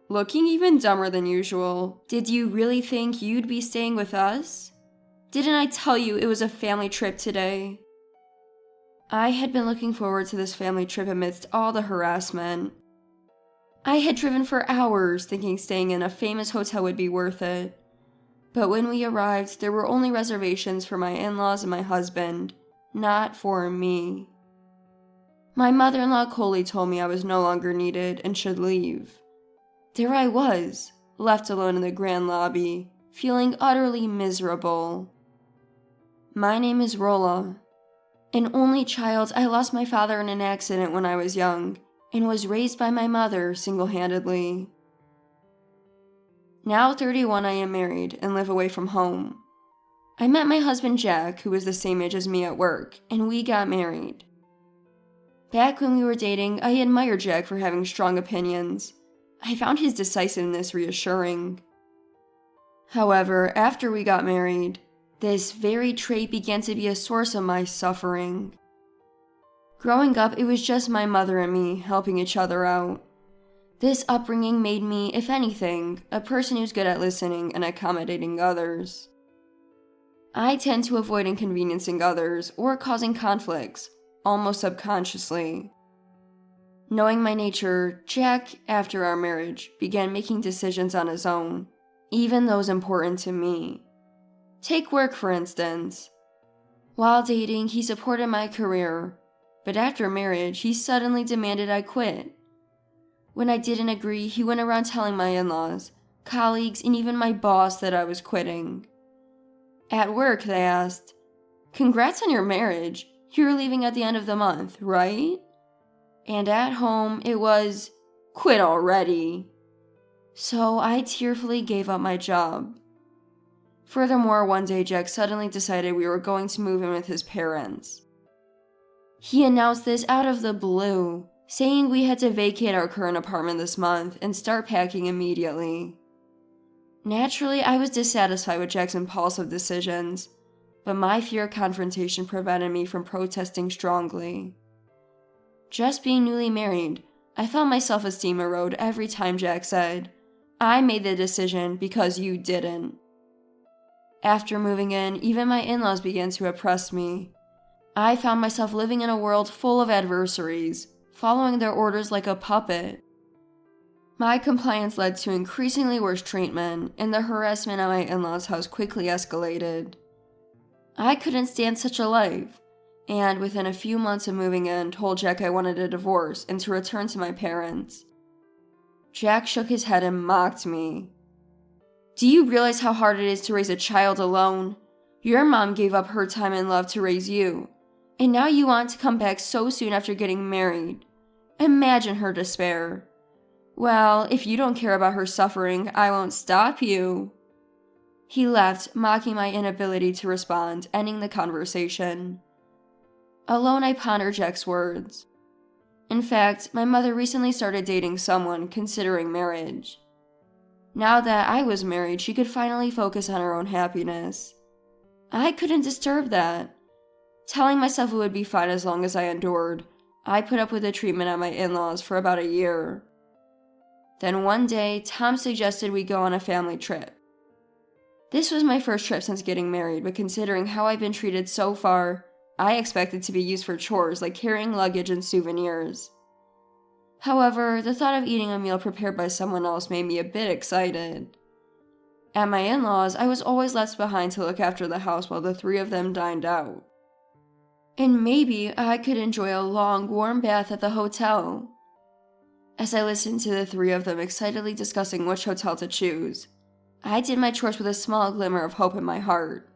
looking even dumber than usual. Did you really think you'd be staying with us? Didn't I tell you it was a family trip today? I had been looking forward to this family trip amidst all the harassment. I had driven for hours thinking staying in a famous hotel would be worth it. But when we arrived, there were only reservations for my in-laws and my husband, not for me. My mother-in-law coldly told me I was no longer needed and should leave. There I was, left alone in the grand lobby, feeling utterly miserable. My name is Rolla. An only child, I lost my father in an accident when I was young, and was raised by my mother single-handedly. Now 31, I am married and live away from home. I met my husband Jack, who was the same age as me at work, and we got married. Back when we were dating, I admired Jack for having strong opinions. I found his decisiveness reassuring. However, after we got married, this very trait began to be a source of my suffering. Growing up, it was just my mother and me helping each other out. This upbringing made me, if anything, a person who's good at listening and accommodating others. I tend to avoid inconveniencing others or causing conflicts, almost subconsciously. Knowing my nature, Jack, after our marriage, began making decisions on his own, even those important to me. Take work, for instance. While dating, he supported my career, but after marriage, he suddenly demanded I quit. When I didn't agree, he went around telling my in-laws, colleagues, and even my boss that I was quitting. At work, they asked, "Congrats on your marriage. You're leaving at the end of the month, right?" And at home, it was, "Quit already." So I tearfully gave up my job. Furthermore, one day Jack suddenly decided we were going to move in with his parents. He announced this out of the blue, saying we had to vacate our current apartment this month and start packing immediately. Naturally, I was dissatisfied with Jack's impulsive decisions, but my fear of confrontation prevented me from protesting strongly. Just being newly married, I felt my self-esteem erode every time Jack said, "I made the decision because you didn't." After moving in, even my in-laws began to oppress me. I found myself living in a world full of adversaries, following their orders like a puppet. My compliance led to increasingly worse treatment, and the harassment at my in-laws' house quickly escalated. I couldn't stand such a life, and within a few months of moving in, told Jack I wanted a divorce and to return to my parents. Jack shook his head and mocked me. "Do you realize how hard it is to raise a child alone? Your mom gave up her time and love to raise you, and now you want to come back so soon after getting married. Imagine her despair. Well, if you don't care about her suffering, I won't stop you." He left, mocking my inability to respond, ending the conversation. Alone, I pondered Jack's words. In fact, my mother recently started dating someone considering marriage. Now that I was married, she could finally focus on her own happiness. I couldn't disturb that. Telling myself it would be fine as long as I endured, I put up with the treatment at my in-laws for about a year. Then one day, Tom suggested we go on a family trip. This was my first trip since getting married, but considering how I've been treated so far, I expected to be used for chores like carrying luggage and souvenirs. However, the thought of eating a meal prepared by someone else made me a bit excited. At my in-laws, I was always left behind to look after the house while the three of them dined out. And maybe I could enjoy a long, warm bath at the hotel. As I listened to the three of them excitedly discussing which hotel to choose, I did my chores with a small glimmer of hope in my heart.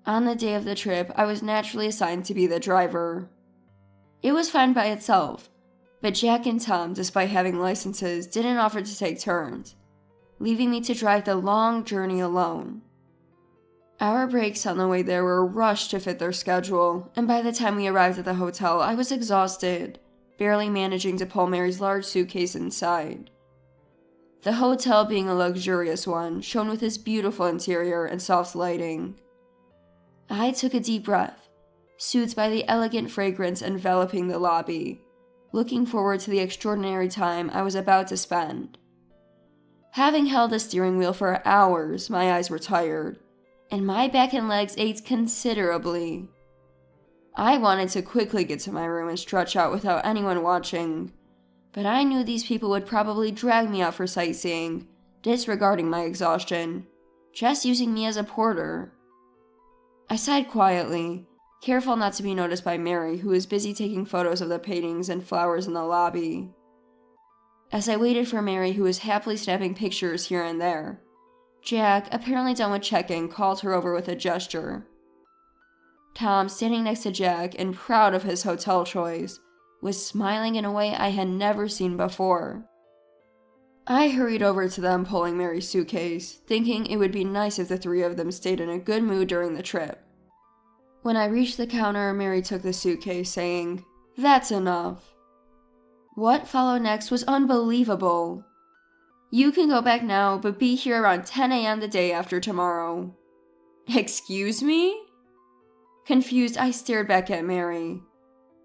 On the day of the trip, I was naturally assigned to be the driver. It was fine by itself, but Jack and Tom, despite having licenses, didn't offer to take turns, leaving me to drive the long journey alone. Our breaks on the way there were rushed to fit their schedule, and by the time we arrived at the hotel, I was exhausted, barely managing to pull Mary's large suitcase inside. The hotel, being a luxurious one, shone with its beautiful interior and soft lighting. I took a deep breath, soothed by the elegant fragrance enveloping the lobby, looking forward to the extraordinary time I was about to spend, Having held the steering wheel for hours, my eyes were tired, and my back and legs ached considerably. I wanted to quickly get to my room and stretch out without anyone watching, but I knew these people would probably drag me out for sightseeing, disregarding my exhaustion, just using me as a porter. I sighed quietly, careful not to be noticed by Mary, who was busy taking photos of the paintings and flowers in the lobby. As I waited for Mary, who was happily snapping pictures here and there, Jack, apparently done with checking, called her over with a gesture. Tom, standing next to Jack and proud of his hotel choice, was smiling in a way I had never seen before. I hurried over to them, pulling Mary's suitcase, thinking it would be nice if the three of them stayed in a good mood during the trip. When I reached the counter, Mary took the suitcase, saying, "That's enough." What followed next was unbelievable. "You can go back now, but be here around 10 a.m. the day after tomorrow." Excuse me? Confused, I stared back at Mary.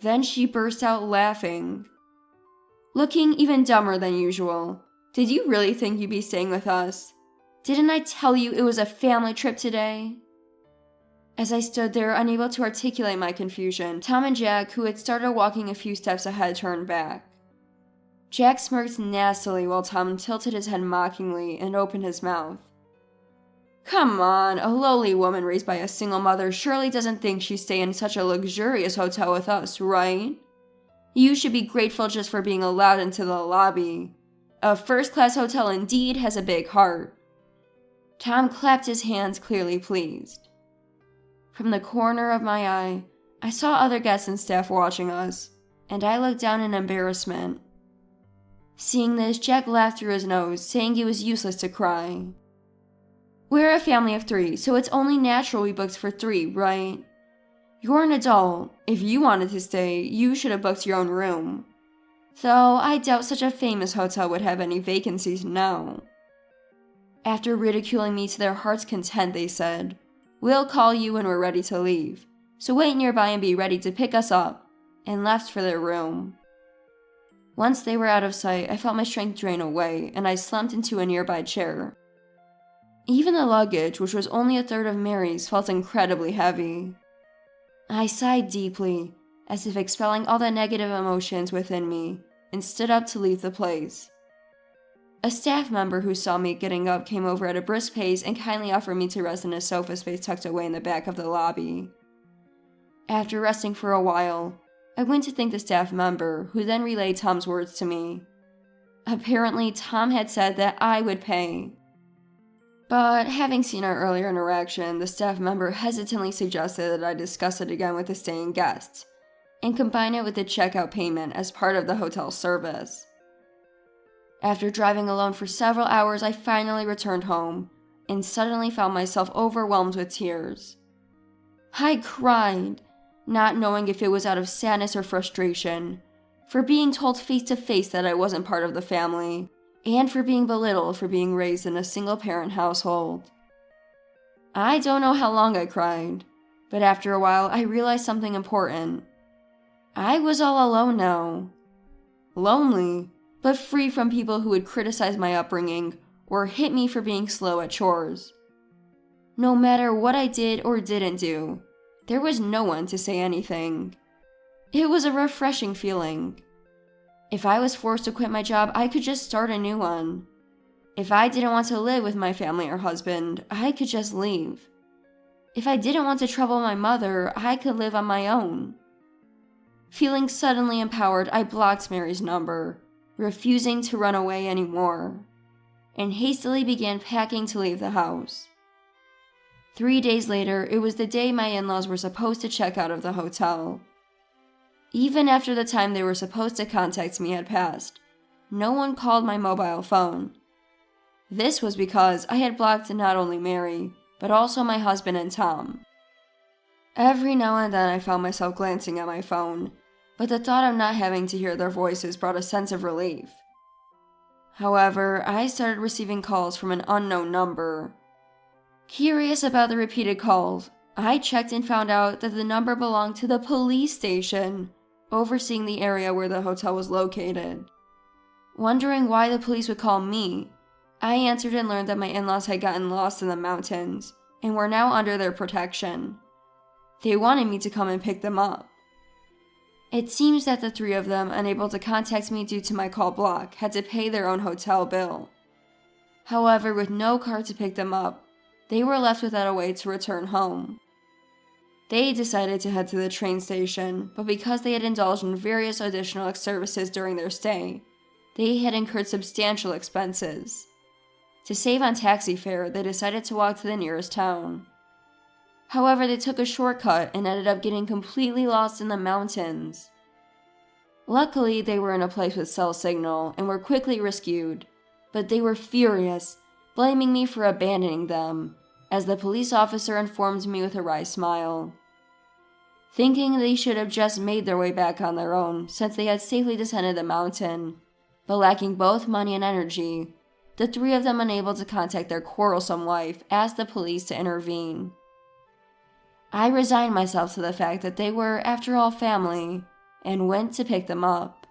Then she burst out laughing. Looking even dumber than usual. "Did you really think you'd be staying with us? Didn't I tell you it was a family trip today?" As I stood there, unable to articulate my confusion, Tom and Jack, who had started walking a few steps ahead, turned back. Jack smirked nastily while Tom tilted his head mockingly and opened his mouth. "Come on, a lowly woman raised by a single mother surely doesn't think she'd stay in such a luxurious hotel with us, right? You should be grateful just for being allowed into the lobby. A first-class hotel indeed has a big heart." Tom clapped his hands, clearly pleased. From the corner of my eye, I saw other guests and staff watching us, and I looked down in embarrassment. Seeing this, Jack laughed through his nose, saying it was useless to cry. "We're a family of 3, so it's only natural we booked for 3, right? You're an adult. If you wanted to stay, you should have booked your own room. Though I doubt such a famous hotel would have any vacancies now." After ridiculing me to their heart's content, they said, "We'll call you when we're ready to leave, so wait nearby and be ready to pick us up," and left for their room. Once they were out of sight, I felt my strength drain away, and I slumped into a nearby chair. Even the luggage, which was only a third of Mary's, felt incredibly heavy. I sighed deeply, as if expelling all the negative emotions within me, and stood up to leave the place. A staff member who saw me getting up came over at a brisk pace and kindly offered me to rest in a sofa space tucked away in the back of the lobby. After resting for a while, I went to thank the staff member, who then relayed Tom's words to me. Apparently, Tom had said that I would pay. But having seen our earlier interaction, the staff member hesitantly suggested that I discuss it again with the staying guests, and combine it with the checkout payment as part of the hotel service. After driving alone for several hours, I finally returned home, and suddenly found myself overwhelmed with tears. I cried, not knowing if it was out of sadness or frustration, for being told face to face that I wasn't part of the family, and for being belittled for being raised in a single-parent household. I don't know how long I cried, but after a while I realized something important. I was all alone now. Lonely, but free from people who would criticize my upbringing or hit me for being slow at chores. No matter what I did or didn't do, there was no one to say anything. It was a refreshing feeling. If I was forced to quit my job, I could just start a new one. If I didn't want to live with my family or husband, I could just leave. If I didn't want to trouble my mother, I could live on my own. Feeling suddenly empowered, I blocked Mary's number, refusing to run away anymore, and hastily began packing to leave the house. 3 days later, it was the day my in-laws were supposed to check out of the hotel. Even after the time they were supposed to contact me had passed, no one called my mobile phone. This was because I had blocked not only Mary, but also my husband and Tom. Every now and then I found myself glancing at my phone, but the thought of not having to hear their voices brought a sense of relief. However, I started receiving calls from an unknown number. Curious about the repeated calls, I checked and found out that the number belonged to the police station, overseeing the area where the hotel was located. Wondering why the police would call me, I answered and learned that my in-laws had gotten lost in the mountains and were now under their protection. They wanted me to come and pick them up. It seems that the three of them, unable to contact me due to my call block, had to pay their own hotel bill. However, with no car to pick them up, they were left without a way to return home. They decided to head to the train station, but because they had indulged in various additional services during their stay, they had incurred substantial expenses. To save on taxi fare, they decided to walk to the nearest town. However, they took a shortcut and ended up getting completely lost in the mountains. Luckily, they were in a place with cell signal and were quickly rescued, but they were furious, blaming me for abandoning them, as the police officer informed me with a wry smile. Thinking they should have just made their way back on their own since they had safely descended the mountain, but lacking both money and energy, the three of them, unable to contact their quarrelsome wife, asked the police to intervene. I resigned myself to the fact that they were, after all, family, and went to pick them up.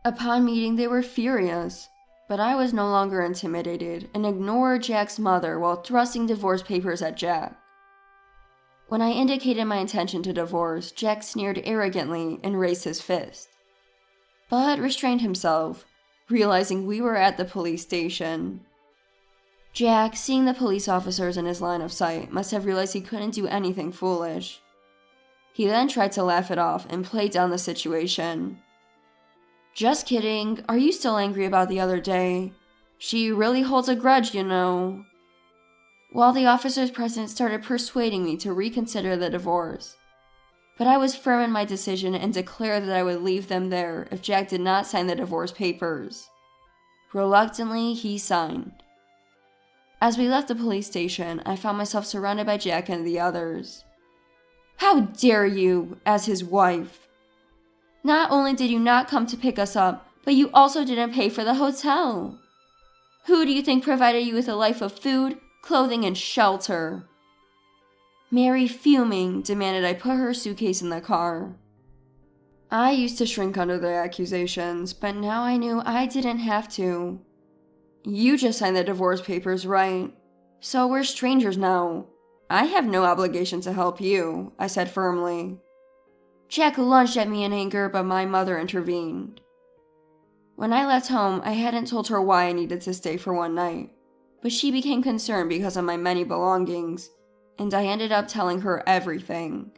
Upon meeting, they were furious, but I was no longer intimidated and ignored Jack's mother while thrusting divorce papers at Jack. When I indicated my intention to divorce, Jack sneered arrogantly and raised his fist, but restrained himself, realizing we were at the police station. Jack, seeing the police officers in his line of sight, must have realized he couldn't do anything foolish. He then tried to laugh it off and play down the situation. "Just kidding, are you still angry about the other day? She really holds a grudge, you know." While the officers present started persuading me to reconsider the divorce. But I was firm in my decision and declared that I would leave them there if Jack did not sign the divorce papers. Reluctantly, he signed. As we left the police station, I found myself surrounded by Jack and the others. "How dare you, as his wife? Not only did you not come to pick us up, but you also didn't pay for the hotel. Who do you think provided you with a life of food, clothing, and shelter?" Mary, fuming, demanded I put her suitcase in the car. I used to shrink under the accusations, but now I knew I didn't have to. "You just signed the divorce papers, right? So we're strangers now. I have no obligation to help you," I said firmly. Jack lunged at me in anger, but my mother intervened. When I left home, I hadn't told her why I needed to stay for one night, but she became concerned because of my many belongings, and I ended up telling her everything.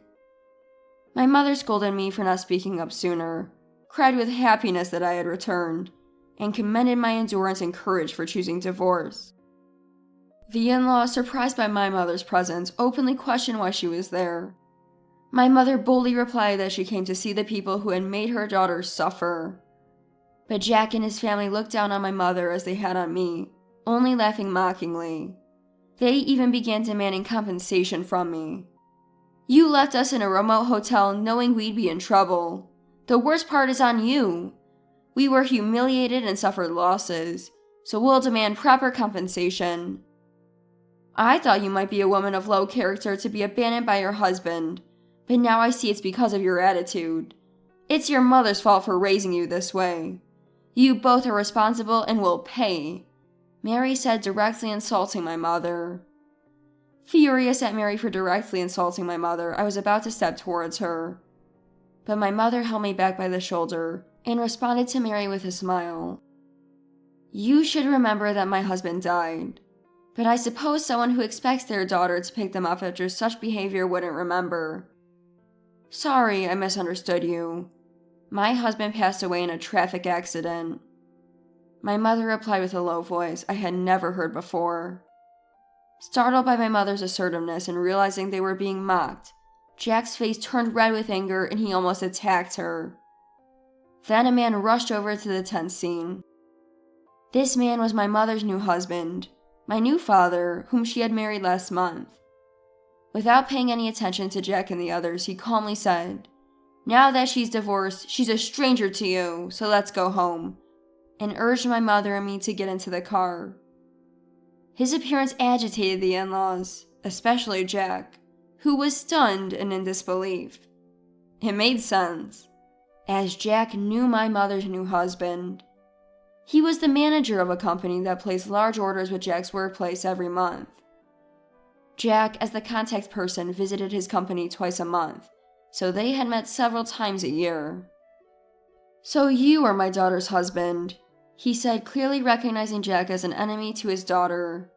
My mother scolded me for not speaking up sooner, cried with happiness that I had returned, and commended my endurance and courage for choosing divorce. The in-laws, surprised by my mother's presence, openly questioned why she was there. My mother boldly replied that she came to see the people who had made her daughter suffer. But Jack and his family looked down on my mother as they had on me, only laughing mockingly. They even began demanding compensation from me. "You left us in a remote hotel knowing we'd be in trouble. The worst part is on you. We were humiliated and suffered losses, so we'll demand proper compensation. I thought you might be a woman of low character to be abandoned by your husband, but now I see it's because of your attitude. It's your mother's fault for raising you this way. You both are responsible and will pay," Mary said, directly insulting my mother. Furious at Mary for directly insulting my mother, I was about to step towards her. But my mother held me back by the shoulder and responded to Mary with a smile. "You should remember that my husband died, but I suppose someone who expects their daughter to pick them up after such behavior wouldn't remember. Sorry, I misunderstood you. My husband passed away in a traffic accident." My mother replied with a low voice I had never heard before. Startled by my mother's assertiveness and realizing they were being mocked, Jack's face turned red with anger and he almost attacked her. Then a man rushed over to the tense scene. This man was my mother's new husband, my new father, whom she had married last month. Without paying any attention to Jack and the others, he calmly said, "Now that she's divorced, she's a stranger to you, so let's go home," and urged my mother and me to get into the car. His appearance agitated the in-laws, especially Jack, who was stunned and in disbelief. It made sense, as Jack knew my mother's new husband. He was the manager of a company that placed large orders with Jack's workplace every month. Jack, as the contact person, visited his company twice a month, so they had met several times a year. "So you are my daughter's husband," he said, clearly recognizing Jack as an enemy to his daughter.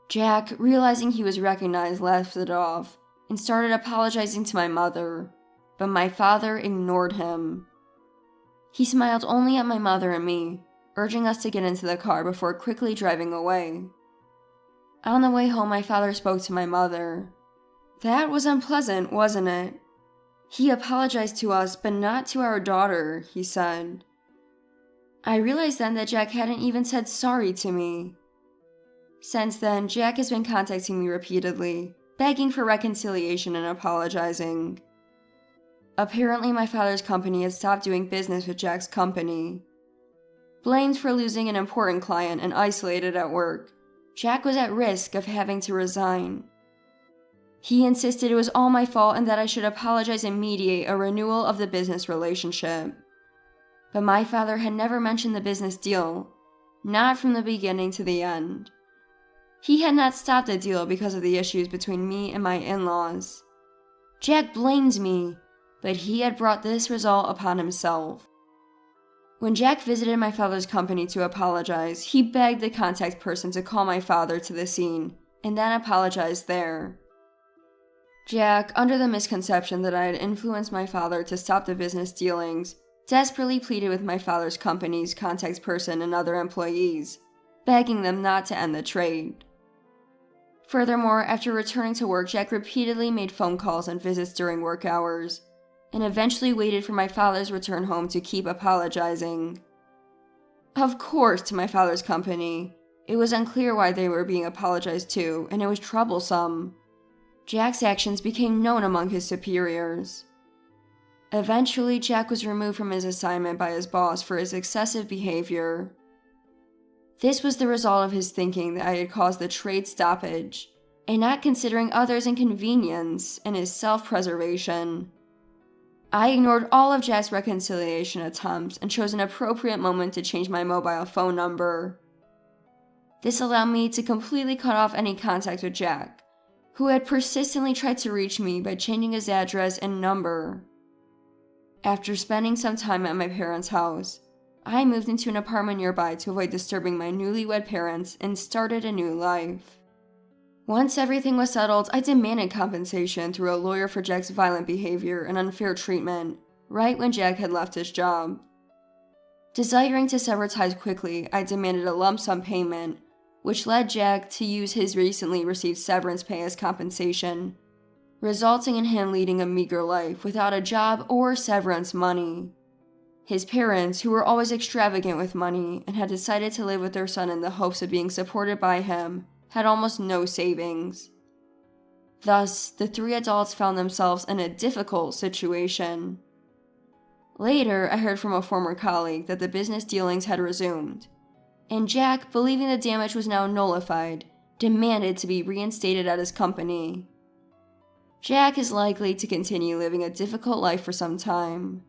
Jack, realizing he was recognized, laughed it off and started apologizing to my mother, but my father ignored him. He smiled only at my mother and me, urging us to get into the car before quickly driving away. On the way home, my father spoke to my mother. "That was unpleasant, wasn't it? He apologized to us, but not to our daughter," he said. I realized then that Jack hadn't even said sorry to me. Since then, Jack has been contacting me repeatedly, begging for reconciliation and apologizing. Apparently, my father's company had stopped doing business with Jack's company. Blamed for losing an important client and isolated at work, Jack was at risk of having to resign. He insisted it was all my fault and that I should apologize and mediate a renewal of the business relationship. But my father had never mentioned the business deal, not from the beginning to the end. He had not stopped the deal because of the issues between me and my in-laws. Jack blames me, but he had brought this result upon himself. When Jack visited my father's company to apologize, he begged the contact person to call my father to the scene, and then apologized there. Jack, under the misconception that I had influenced my father to stop the business dealings, desperately pleaded with my father's company's contact person and other employees, begging them not to end the trade. Furthermore, after returning to work, Jack repeatedly made phone calls and visits during work hours, and eventually waited for my father's return home to keep apologizing. Of course, to my father's company, it was unclear why they were being apologized to, and it was troublesome. Jack's actions became known among his superiors. Eventually, Jack was removed from his assignment by his boss for his excessive behavior. This was the result of his thinking that I had caused the trade stoppage, and not considering others' inconvenience and his self-preservation. I ignored all of Jack's reconciliation attempts and chose an appropriate moment to change my mobile phone number. This allowed me to completely cut off any contact with Jack, who had persistently tried to reach me by changing his address and number. After spending some time at my parents' house, I moved into an apartment nearby to avoid disturbing my newlywed parents and started a new life. Once everything was settled, I demanded compensation through a lawyer for Jack's violent behavior and unfair treatment, right when Jack had left his job. Desiring to sever ties quickly, I demanded a lump sum payment, which led Jack to use his recently received severance pay as compensation, resulting in him leading a meager life without a job or severance money. His parents, who were always extravagant with money and had decided to live with their son in the hopes of being supported by him, had almost no savings. Thus, the three adults found themselves in a difficult situation. Later, I heard from a former colleague that the business dealings had resumed, and Jack, believing the damage was now nullified, demanded to be reinstated at his company. Jack is likely to continue living a difficult life for some time.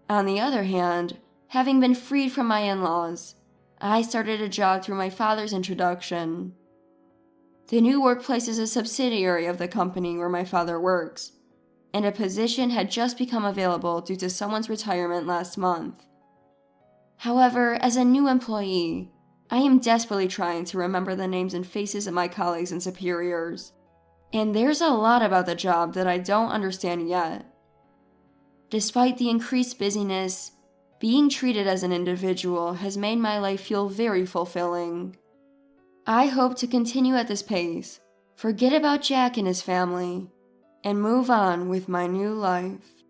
On the other hand, having been freed from my in-laws, I started a job through my father's introduction. The new workplace is a subsidiary of the company where my father works, and a position had just become available due to someone's retirement last month. However, as a new employee, I am desperately trying to remember the names and faces of my colleagues and superiors, and there's a lot about the job that I don't understand yet. Despite the increased busyness, being treated as an individual has made my life feel very fulfilling. I hope to continue at this pace, forget about Jack and his family, and move on with my new life.